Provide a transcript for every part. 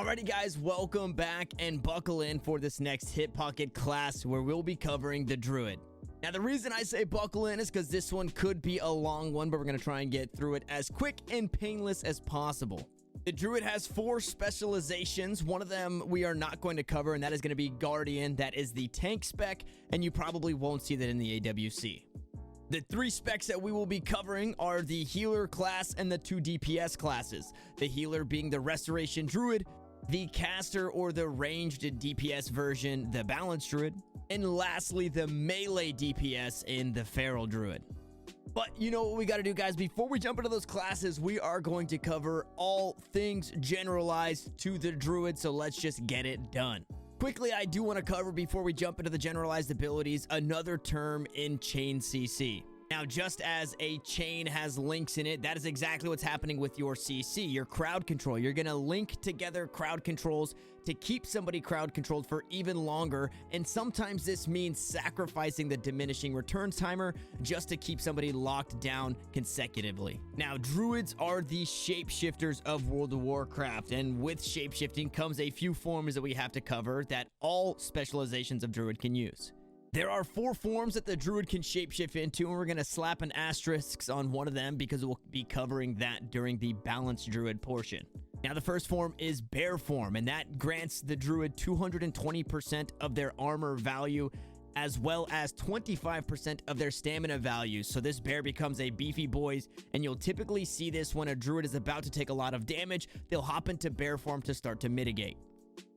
Alrighty guys, welcome back and buckle in for this next Hip Pocket class where we'll be covering the Druid. Now the reason I say buckle in is because this one could be a long one, but we're going to try and get through it as quick and painless as possible. The Druid has 4 specializations. One of them we are not going to cover, and that is going to be Guardian. That is the tank spec, and you probably won't see that in the AWC. The 3 specs that we will be covering are the Healer class and the 2 DPS classes. The Healer being the Restoration Druid, the Caster or the ranged DPS version, the Balanced Druid, and lastly, the melee DPS in the Feral Druid. But you know what we got to do, guys? Before we jump into those classes, we are going to cover all things generalized to the Druid, so let's just get it done. Quickly, I do want to cover, before we jump into the generalized abilities, another term in chain CC. Now, just as a chain has links in it, that is exactly what's happening with your CC, your crowd control. You're going to link together crowd controls to keep somebody crowd controlled for even longer, and sometimes this means sacrificing the diminishing returns timer just to keep somebody locked down consecutively. Now, Druids are the shapeshifters of World of Warcraft, and with shapeshifting comes a few forms that we have to cover that all specializations of Druid can use. There are 4 forms that the Druid can shapeshift into, and we're going to slap an asterisk on one of them because we'll be covering that during the Balanced Druid portion. Now, the first form is Bear form, and that grants the Druid 220% of their armor value, as well as 25% of their stamina value. So this bear becomes a beefy boys, and you'll typically see this when a Druid is about to take a lot of damage. They'll hop into Bear form to start to mitigate.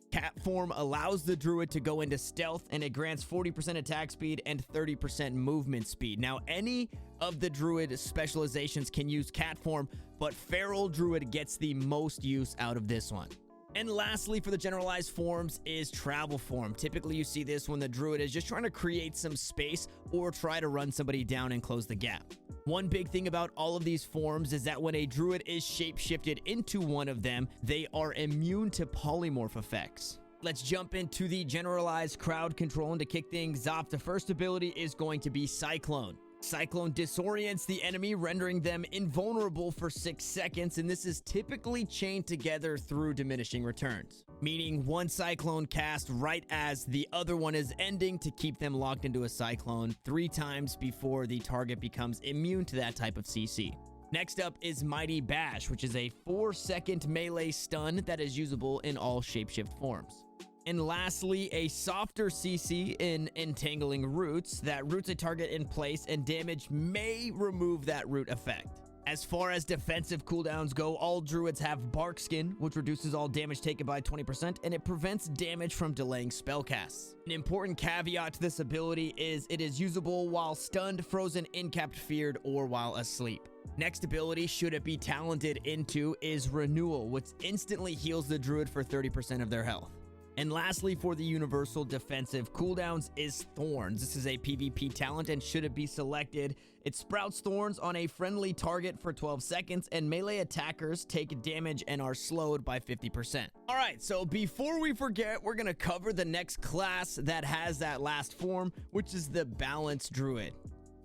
Cat form allows the Druid to go into stealth, and it grants 40% attack speed and 30% movement speed. Now, any of the Druid specializations can use cat form, but Feral Druid gets the most use out of this one. And lastly, for the generalized forms is travel form. Typically, you see this when the Druid is just trying to create some space or try to run somebody down and close the gap. One big thing about all of these forms is that when a Druid is shapeshifted into one of them, they are immune to polymorph effects. Let's jump into the generalized crowd control, and to kick things off, the first ability is going to be Cyclone. Cyclone disorients the enemy, rendering them invulnerable for 6 seconds, and this is typically chained together through diminishing returns, meaning one Cyclone cast right as the other one is ending to keep them locked into a Cyclone 3 times before the target becomes immune to that type of CC. Next up is Mighty Bash, which is a 4-second melee stun that is usable in all shapeshift forms. And lastly, a softer CC in Entangling Roots that roots a target in place, and damage may remove that root effect. As far as defensive cooldowns go, all Druids have Bark Skin, which reduces all damage taken by 20%, and it prevents damage from delaying spellcasts. An important caveat to this ability is it is usable while stunned, frozen, incapped, feared, or while asleep. Next ability, should it be talented into, is Renewal, which instantly heals the Druid for 30% of their health. And lastly, for the universal defensive cooldowns is Thorns. This is a PvP talent, and should it be selected, it sprouts thorns on a friendly target for 12 seconds, and melee attackers take damage and are slowed by 50%. All right, so before we forget, we're going to cover the next class that has that last form, which is the Balanced Druid.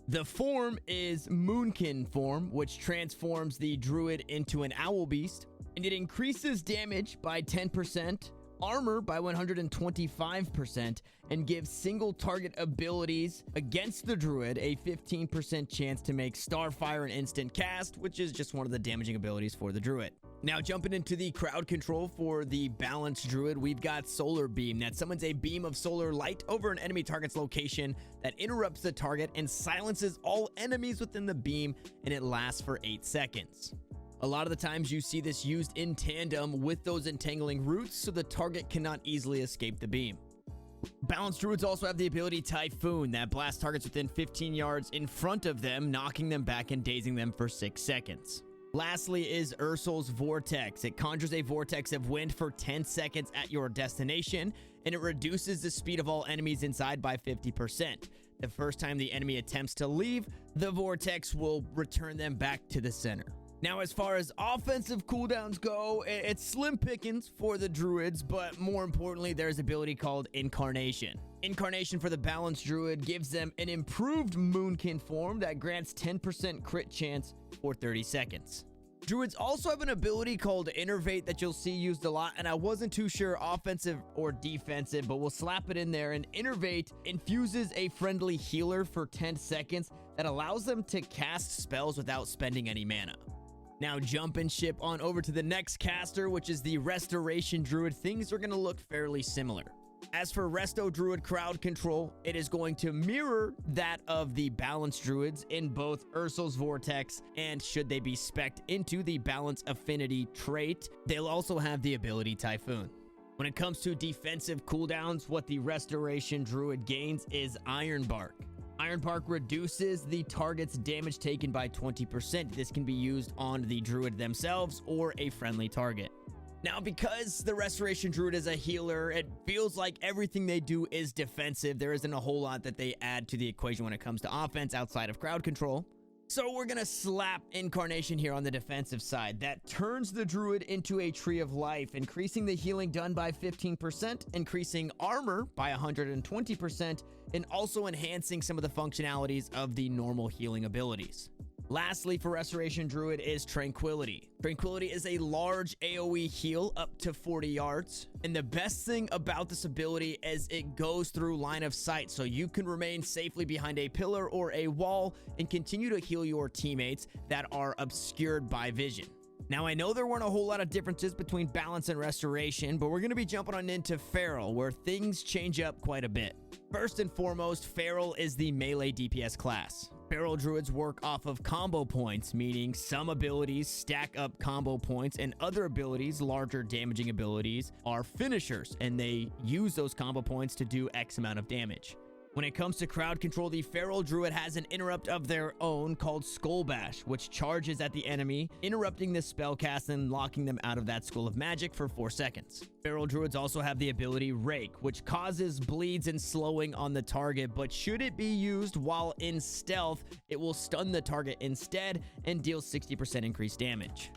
The form is Moonkin form, which transforms the Druid into an Owl Beast, and it increases damage by 10%, armor by 125%, and gives single target abilities against the Druid a 15% chance to make Starfire an instant cast, which is just one of the damaging abilities for the Druid. Now, jumping into the crowd control for the Balanced Druid, we've got Solar Beam that summons a beam of solar light over an enemy target's location that interrupts the target and silences all enemies within the beam, and it lasts for 8 seconds. A lot of the times you see this used in tandem with those Entangling Roots, so the target cannot easily escape the beam. Balanced Druids also have the ability Typhoon that blasts targets within 15 yards in front of them, knocking them back and dazing them for 6 seconds. Lastly is Ursul's Vortex. It conjures a vortex of wind for 10 seconds at your destination, and it reduces the speed of all enemies inside by 50%. The first time the enemy attempts to leave, the vortex will return them back to the center. Now, as far as offensive cooldowns go, it's slim pickings for the Druids, but more importantly, there's an ability called Incarnation. Incarnation for the Balanced Druid gives them an improved Moonkin form that grants 10% crit chance for 30 seconds. Druids also have an ability called Innervate that you'll see used a lot, and I wasn't too sure offensive or defensive, but we'll slap it in there. And Innervate infuses a friendly healer for 10 seconds that allows them to cast spells without spending any mana. Now jump and ship on over to the next caster, which is the Restoration Druid. Things are going to look fairly similar. As for Resto Druid crowd control, it is going to mirror that of the Balance Druids in both Ursul's Vortex, and should they be spec'd into the Balance Affinity trait, they'll also have the ability Typhoon. When it comes to defensive cooldowns, what the Restoration Druid gains is Iron Bark. Iron Bark reduces the target's damage taken by 20%. This can be used on the Druid themselves or a friendly target. Now, because the Restoration Druid is a healer, it feels like everything they do is defensive. There isn't a whole lot that they add to the equation when it comes to offense outside of crowd control. So we're going to slap Incarnation here on the defensive side. That turns the Druid into a Tree of Life, increasing the healing done by 15%, increasing armor by 120%, and also enhancing some of the functionalities of the normal healing abilities. Lastly, for Restoration Druid is Tranquility. Tranquility is a large AoE heal up to 40 yards. And the best thing about this ability is it goes through line of sight, so you can remain safely behind a pillar or a wall and continue to heal your teammates that are obscured by vision. Now, I know there weren't a whole lot of differences between Balance and Restoration, but we're going to be jumping on into Feral, where things change up quite a bit. First and foremost, Feral is the melee DPS class. Feral Druids work off of combo points, meaning some abilities stack up combo points and other abilities, larger damaging abilities, are finishers, and they use those combo points to do X amount of damage. When it comes to crowd control, the Feral Druid has an interrupt of their own called Skull Bash, which charges at the enemy, interrupting the spell cast and locking them out of that Skull of Magic for 4 seconds. Feral Druids also have the ability Rake, which causes bleeds and slowing on the target, but should it be used while in stealth, it will stun the target instead and deal 60% increased damage.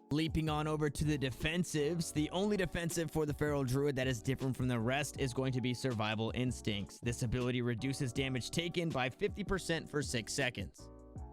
Leaping on over to the defensives, the only defensive for the Feral Druid that is different from the rest is going to be Survival Instincts. This ability reduces damage taken by 50% for 6 seconds.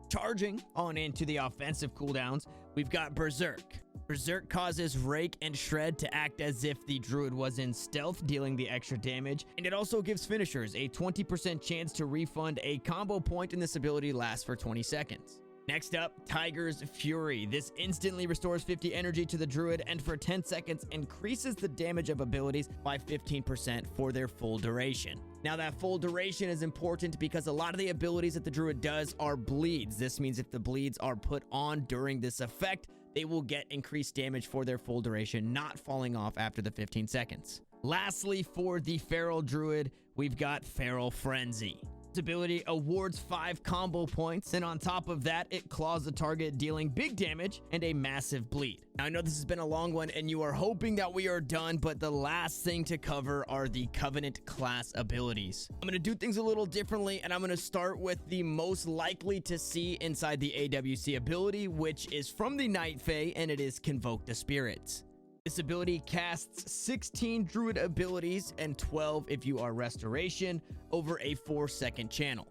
Charging on into the offensive cooldowns, we've got Berserk. Berserk causes Rake and Shred to act as if the Druid was in stealth, dealing the extra damage, and it also gives finishers a 20% chance to refund a combo point, and this ability lasts for 20 seconds. Next up, Tiger's Fury. This instantly restores 50 energy to the Druid and for 10 seconds increases the damage of abilities by 15% for their full duration. Now, that full duration is important because a lot of the abilities that the Druid does are bleeds. This means if the bleeds are put on during this effect, they will get increased damage for their full duration, not falling off after the 15 seconds. Lastly, for the Feral Druid, we've got Feral Frenzy. This ability awards 5 combo points, and on top of that, it claws the target, dealing big damage and a massive bleed. Now, I know this has been a long one, and you are hoping that we are done, but the last thing to cover are the Covenant class abilities. I'm going to do things a little differently, and I'm going to start with the most likely to see inside the AWC ability, which is from the Night Fae, and it is Convoke the Spirits. This ability casts 16 Druid abilities and 12 if you are Restoration over a 4-second channel.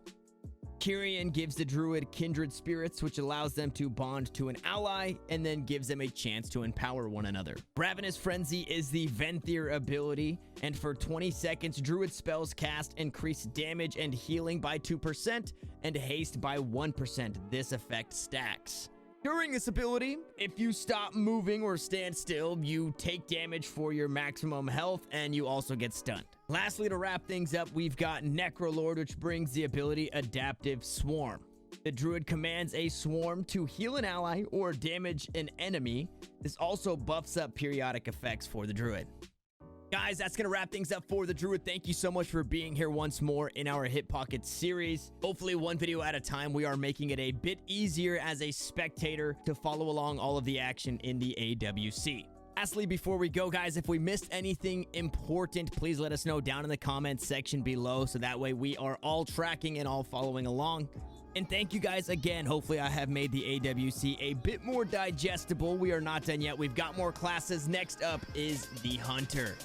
Kyrian gives the Druid Kindred Spirits, which allows them to bond to an ally and then gives them a chance to empower one another. Ravenous Frenzy is the Venthyr ability, and for 20 seconds, Druid spells cast increase damage and healing by 2% and haste by 1%. This effect stacks. During this ability, if you stop moving or stand still, you take damage for your maximum health, and you also get stunned. Lastly, to wrap things up, we've got Necrolord, which brings the ability Adaptive Swarm. The Druid commands a swarm to heal an ally or damage an enemy. This also buffs up periodic effects for the Druid. Guys, that's going to wrap things up for the Druid. Thank you so much for being here once more in our Hit Pocket series. Hopefully, one video at a time, we are making it a bit easier as a spectator to follow along all of the action in the AWC. Lastly, before we go, guys, if we missed anything important, please let us know down in the comments section below, so that way we are all tracking and all following along. And thank you guys again. Hopefully I have made the AWC a bit more digestible. We are not done yet. We've got more classes. Next up is the Hunter.